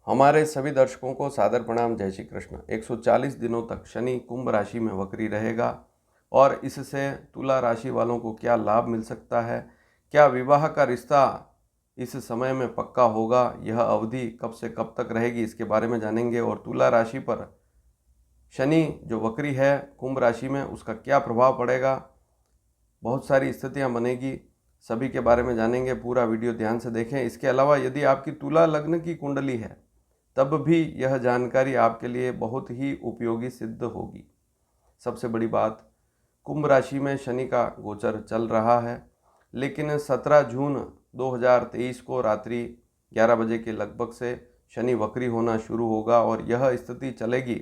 हमारे सभी दर्शकों को सादर प्रणाम। जय श्री कृष्ण। 140 दिनों तक शनि कुंभ राशि में वक्री रहेगा और इससे तुला राशि वालों को क्या लाभ मिल सकता है, क्या विवाह का रिश्ता इस समय में पक्का होगा, यह अवधि कब से कब तक रहेगी, इसके बारे में जानेंगे। और तुला राशि पर शनि जो वक्री है कुंभ राशि में, उसका क्या प्रभाव पड़ेगा, बहुत सारी स्थितियां बनेगी, सभी के बारे में जानेंगे। पूरा वीडियो ध्यान से देखें। इसके अलावा यदि आपकी तुला लग्न की कुंडली है तब भी यह जानकारी आपके लिए बहुत ही उपयोगी सिद्ध होगी। सबसे बड़ी बात, कुंभ राशि में शनि का गोचर चल रहा है, लेकिन 17 जून 2023 को रात्रि 11 बजे के लगभग से शनि वक्री होना शुरू होगा और यह स्थिति चलेगी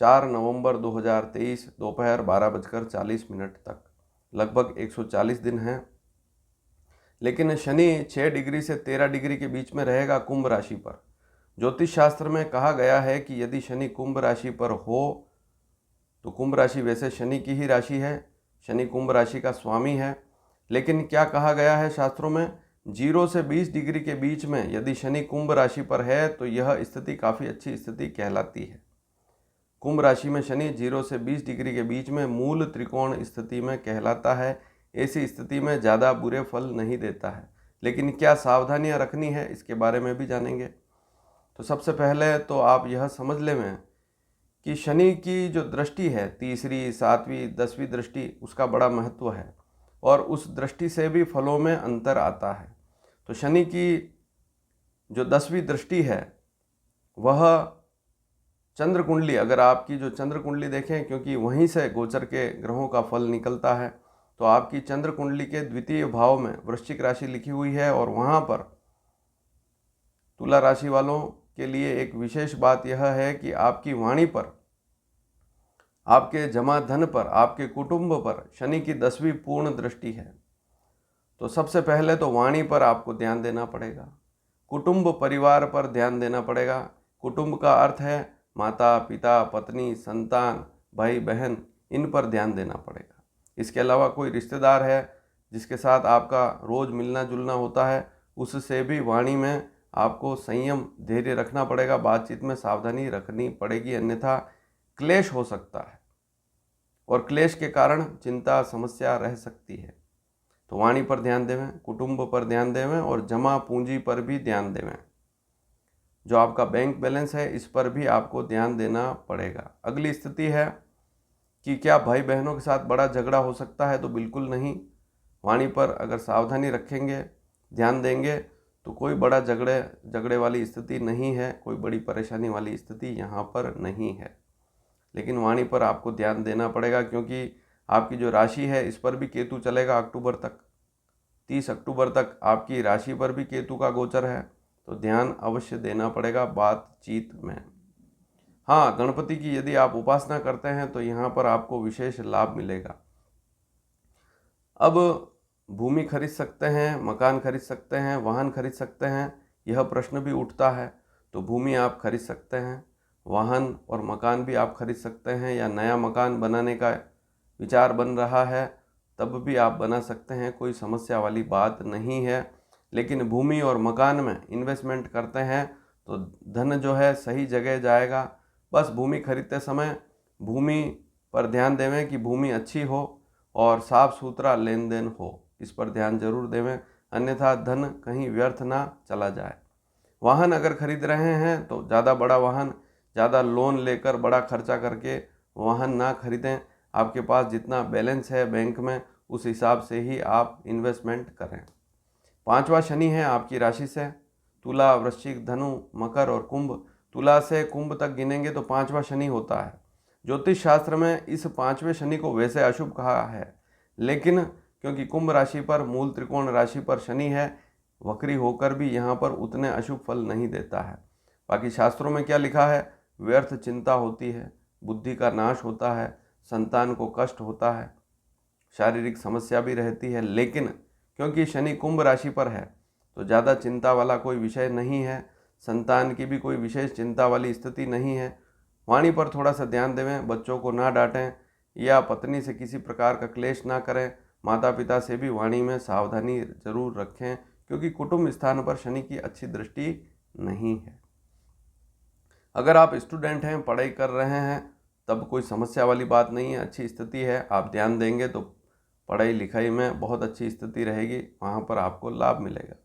4 नवंबर 2023 दोपहर 12:40 तक, लगभग 140 दिन है। लेकिन शनि 6 डिग्री से 13 डिग्री के बीच में रहेगा कुंभ राशि पर। ज्योतिष शास्त्र में कहा गया है कि यदि शनि कुंभ राशि पर हो तो कुंभ राशि वैसे शनि की ही राशि है, शनि कुंभ राशि का स्वामी है। लेकिन क्या कहा गया है शास्त्रों में, 0 से 20 डिग्री के बीच में यदि शनि कुंभ राशि पर है तो यह स्थिति काफ़ी अच्छी स्थिति कहलाती है। कुंभ राशि में शनि 0 से 20 डिग्री के बीच में मूल त्रिकोण स्थिति में कहलाता है। ऐसी स्थिति में ज़्यादा बुरे फल नहीं देता है, लेकिन क्या सावधानियां रखनी है इसके बारे में भी जानेंगे। तो सबसे पहले तो आप यह समझ लें कि शनि की जो दृष्टि है, तीसरी, सातवीं, 10वीं दृष्टि, उसका बड़ा महत्व है और उस दृष्टि से भी फलों में अंतर आता है। तो शनि की जो 10वीं दृष्टि है वह चंद्र कुंडली, अगर आपकी जो चंद्र कुंडली देखें, क्योंकि वहीं से गोचर के ग्रहों का फल निकलता है, तो आपकी चंद्र कुंडली के द्वितीय भाव में वृश्चिक राशि लिखी हुई है और वहाँ पर तुला राशि वालों के लिए एक विशेष बात यह है कि आपकी वाणी पर, आपके जमा धन पर, आपके कुटुंब पर शनि की 10वीं पूर्ण दृष्टि है। तो सबसे पहले तो वाणी पर आपको ध्यान देना पड़ेगा, कुटुंब परिवार पर ध्यान देना पड़ेगा। कुटुंब का अर्थ है माता पिता, पत्नी, संतान, भाई बहन, इन पर ध्यान देना पड़ेगा। इसके अलावा कोई रिश्तेदार है जिसके साथ आपका रोज़ मिलना जुलना होता है, उससे भी वाणी में आपको संयम, धैर्य रखना पड़ेगा, बातचीत में सावधानी रखनी पड़ेगी, अन्यथा क्लेश हो सकता है और क्लेश के कारण चिंता, समस्या रह सकती है। तो वाणी पर ध्यान देवें, कुटुंब पर ध्यान देवें और जमा पूंजी पर भी ध्यान देवें। जो आपका बैंक बैलेंस है इस पर भी आपको ध्यान देना पड़ेगा। अगली स्थिति है कि क्या भाई बहनों के साथ बड़ा झगड़ा हो सकता है, तो बिल्कुल नहीं। वाणी पर अगर सावधानी रखेंगे, ध्यान देंगे तो कोई बड़ा झगड़े वाली स्थिति नहीं है, कोई बड़ी परेशानी वाली स्थिति यहाँ पर नहीं है। लेकिन वाणी पर आपको ध्यान देना पड़ेगा, क्योंकि आपकी जो राशि है इस पर भी केतु चलेगा अक्टूबर तक, 30 अक्टूबर तक आपकी राशि पर भी केतु का गोचर है, तो ध्यान अवश्य देना पड़ेगा बातचीत में। हाँ, गणपति की यदि आप उपासना करते हैं तो यहाँ पर आपको विशेष लाभ मिलेगा। अब भूमि खरीद सकते हैं, मकान खरीद सकते हैं, वाहन खरीद सकते हैं, यह प्रश्न भी उठता है। तो भूमि आप खरीद सकते हैं, वाहन और मकान भी आप खरीद सकते हैं, या नया मकान बनाने का विचार बन रहा है तब भी आप बना सकते हैं, कोई समस्या वाली बात नहीं है। लेकिन भूमि और मकान में इन्वेस्टमेंट करते हैं तो धन जो है सही जगह जाएगा। बस भूमि खरीदते समय भूमि पर ध्यान देवें कि भूमि अच्छी हो और साफ सुथरा लेन देन हो, इस पर ध्यान जरूर देवें, अन्यथा धन कहीं व्यर्थ ना चला जाए। वाहन अगर खरीद रहे हैं तो ज़्यादा बड़ा वाहन, ज़्यादा लोन लेकर बड़ा खर्चा करके वाहन ना खरीदें। आपके पास जितना बैलेंस है बैंक में उस हिसाब से ही आप इन्वेस्टमेंट करें। 5वां शनि है आपकी राशि से, तुला, वृश्चिक, धनु, मकर और कुंभ। तुला से कुंभ तक गिनेंगे तो 5वां शनि होता है। ज्योतिष शास्त्र में इस 5वें शनि को वैसे अशुभ कहा है, लेकिन क्योंकि कुंभ राशि पर, मूल त्रिकोण राशि पर शनि है, वक्री होकर भी यहाँ पर उतने अशुभ फल नहीं देता है। बाकी शास्त्रों में क्या लिखा है, व्यर्थ चिंता होती है, बुद्धि का नाश होता है, संतान को कष्ट होता है, शारीरिक समस्या भी रहती है। लेकिन क्योंकि शनि कुंभ राशि पर है तो ज़्यादा चिंता वाला कोई विषय नहीं है, संतान की भी कोई विशेष चिंता वाली स्थिति नहीं है। वाणी पर थोड़ा सा ध्यान देवें, बच्चों को ना डांटें या पत्नी से किसी प्रकार का क्लेश ना करें। माता पिता से भी वाणी में सावधानी जरूर रखें, क्योंकि कुटुंब स्थान पर शनि की अच्छी दृष्टि नहीं है। अगर आप स्टूडेंट हैं, पढ़ाई कर रहे हैं, तब कोई समस्या वाली बात नहीं है, अच्छी स्थिति है। आप ध्यान देंगे तो पढ़ाई लिखाई में बहुत अच्छी स्थिति रहेगी, वहाँ पर आपको लाभ मिलेगा।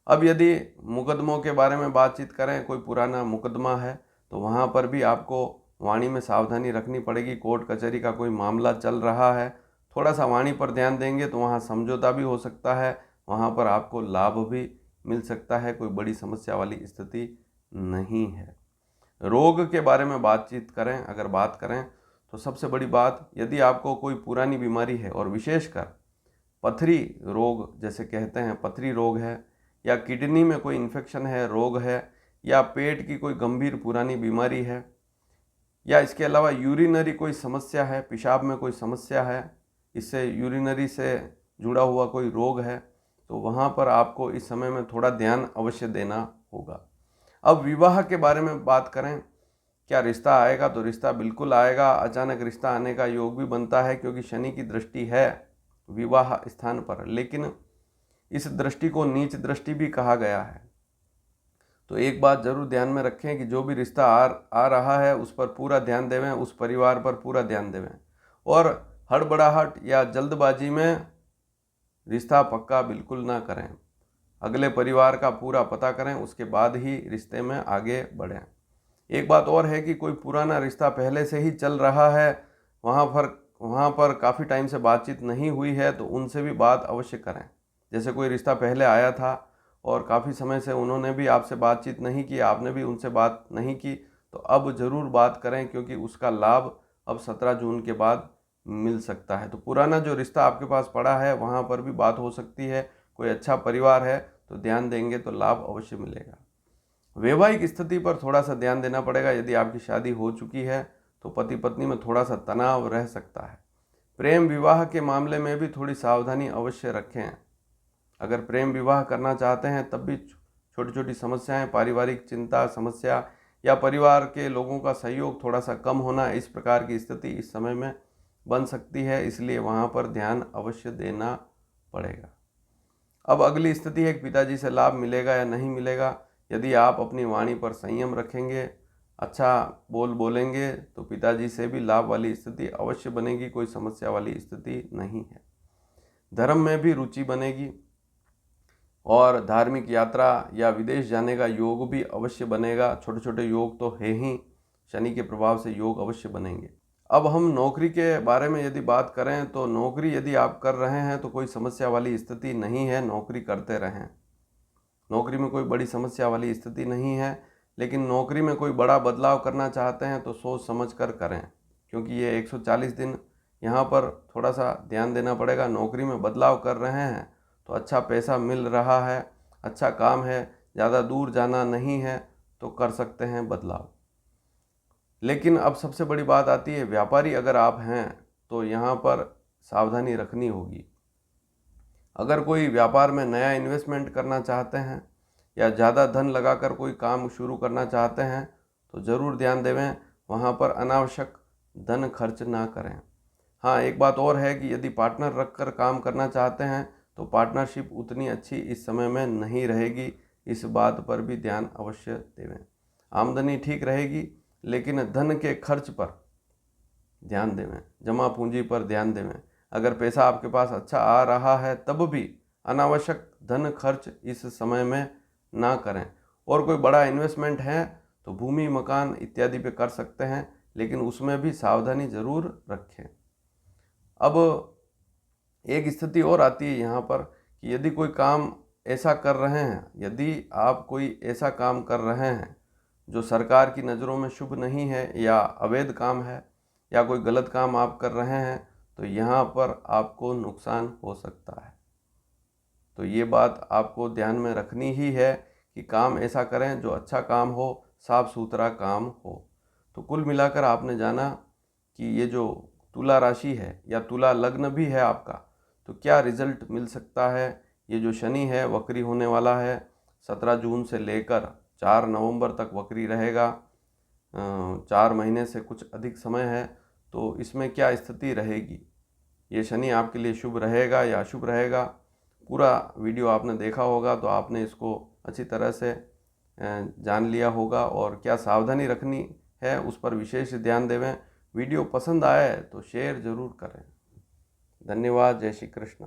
अब यदि मुकदमों के बारे में बातचीत करें, कोई पुराना मुकदमा है तो वहाँ पर भी आपको वाणी में सावधानी रखनी पड़ेगी। कोर्ट कचहरी का कोई मामला चल रहा है, थोड़ा सा वाणी पर ध्यान देंगे तो वहाँ समझौता भी हो सकता है, वहाँ पर आपको लाभ भी मिल सकता है, कोई बड़ी समस्या वाली स्थिति नहीं है। रोग के बारे में बातचीत करें, अगर बात करें तो सबसे बड़ी बात, यदि आपको कोई पुरानी बीमारी है और विशेषकर पथरी रोग जैसे कहते हैं, पथरी रोग है, या किडनी में कोई इन्फेक्शन है, रोग है, या पेट की कोई गंभीर पुरानी बीमारी है, या इसके अलावा यूरिनरी कोई समस्या है, पेशाब में कोई समस्या है, इससे यूरिनरी से जुड़ा हुआ कोई रोग है, तो वहाँ पर आपको इस समय में थोड़ा ध्यान अवश्य देना होगा। अब विवाह के बारे में बात करें, क्या रिश्ता आएगा? तो रिश्ता बिल्कुल आएगा। अचानक रिश्ता आने का योग भी बनता है क्योंकि शनि की दृष्टि है विवाह स्थान पर, लेकिन इस दृष्टि को नीच दृष्टि भी कहा गया है। तो एक बात जरूर ध्यान में रखें कि जो भी रिश्ता आ रहा है उस पर पूरा ध्यान देवें, उस परिवार पर पूरा ध्यान देवें, और हड़बड़ाहट या जल्दबाजी में रिश्ता पक्का बिल्कुल ना करें। अगले परिवार का पूरा पता करें, उसके बाद ही रिश्ते में आगे बढ़ें। एक बात और है कि कोई पुराना रिश्ता पहले से ही चल रहा है, वहाँ पर काफ़ी टाइम से बातचीत नहीं हुई है, तो उनसे भी बात अवश्य करें। जैसे कोई रिश्ता पहले आया था और काफ़ी समय से उन्होंने भी आपसे बातचीत नहीं की, आपने भी उनसे बात नहीं की, तो अब ज़रूर बात करें क्योंकि उसका लाभ अब 17 जून के बाद मिल सकता है। तो पुराना जो रिश्ता आपके पास पड़ा है वहाँ पर भी बात हो सकती है। कोई अच्छा परिवार है तो ध्यान देंगे तो लाभ अवश्य मिलेगा। वैवाहिक स्थिति पर थोड़ा सा ध्यान देना पड़ेगा। यदि आपकी शादी हो चुकी है तो पति पत्नी में थोड़ा सा तनाव रह सकता है। प्रेम विवाह के मामले में भी थोड़ी सावधानी अवश्य रखें। अगर प्रेम विवाह करना चाहते हैं तब भी छोटी छोटी समस्याएं, पारिवारिक चिंता, समस्या या परिवार के लोगों का सहयोग थोड़ा सा कम होना, इस प्रकार की स्थिति इस समय में बन सकती है, इसलिए वहाँ पर ध्यान अवश्य देना पड़ेगा। अब अगली स्थिति है कि पिताजी से लाभ मिलेगा या नहीं मिलेगा। यदि आप अपनी वाणी पर संयम रखेंगे, अच्छा बोलेंगे तो पिताजी से भी लाभ वाली स्थिति अवश्य बनेगी, कोई समस्या वाली स्थिति नहीं है। धर्म में भी रुचि बनेगी और धार्मिक यात्रा या विदेश जाने का योग भी अवश्य बनेगा। छोटे छोटे योग तो है ही, शनि के प्रभाव से योग अवश्य बनेंगे। अब हम नौकरी के बारे में यदि बात करें तो नौकरी यदि आप कर रहे हैं तो कोई समस्या वाली स्थिति नहीं है, नौकरी करते रहें। नौकरी में कोई बड़ी समस्या वाली स्थिति नहीं है, लेकिन नौकरी में कोई बड़ा बदलाव करना चाहते हैं तो सोच समझ कर करें, क्योंकि ये 140 दिन यहाँ पर थोड़ा सा ध्यान देना पड़ेगा। नौकरी में बदलाव कर रहे हैं तो अच्छा पैसा मिल रहा है, अच्छा काम है, ज़्यादा दूर जाना नहीं है तो कर सकते हैं बदलाव। लेकिन अब सबसे बड़ी बात आती है, व्यापारी अगर आप हैं तो यहाँ पर सावधानी रखनी होगी। अगर कोई व्यापार में नया इन्वेस्टमेंट करना चाहते हैं या ज़्यादा धन लगाकर कोई काम शुरू करना चाहते हैं तो ज़रूर ध्यान देवें, वहाँ पर अनावश्यक धन खर्च ना करें। हाँ, एक बात और है कि यदि पार्टनर रखकर काम करना चाहते हैं तो पार्टनरशिप उतनी अच्छी इस समय में नहीं रहेगी, इस बात पर भी ध्यान अवश्य देवें। आमदनी ठीक रहेगी लेकिन धन के खर्च पर ध्यान देवें, जमा पूंजी पर ध्यान देवें। अगर पैसा आपके पास अच्छा आ रहा है तब भी अनावश्यक धन खर्च इस समय में ना करें। और कोई बड़ा इन्वेस्टमेंट है तो भूमि, मकान इत्यादि पे कर सकते हैं, लेकिन उसमें भी सावधानी ज़रूर रखें। अब एक स्थिति और आती है यहाँ पर कि यदि कोई काम ऐसा कर रहे हैं, यदि आप कोई ऐसा काम कर रहे हैं जो सरकार की नज़रों में शुभ नहीं है या अवैध काम है या कोई गलत काम आप कर रहे हैं तो यहाँ पर आपको नुकसान हो सकता है। तो ये बात आपको ध्यान में रखनी ही है कि काम ऐसा करें जो अच्छा काम हो, साफ सुथरा काम हो। तो कुल मिलाकर आपने जाना कि ये जो तुला राशि है या तुला लग्न भी है आपका, तो क्या रिजल्ट मिल सकता है। ये जो शनि है वक्री होने वाला है, 17 जून से लेकर 4 नवंबर तक वक्री रहेगा। 4 महीने से कुछ अधिक समय है, तो इसमें क्या स्थिति रहेगी, ये शनि आपके लिए शुभ रहेगा या अशुभ रहेगा। पूरा वीडियो आपने देखा होगा तो आपने इसको अच्छी तरह से जान लिया होगा और क्या सावधानी रखनी है उस पर विशेष ध्यान देवें। वीडियो पसंद आए तो शेयर ज़रूर करें। धन्यवाद। जय श्री कृष्ण।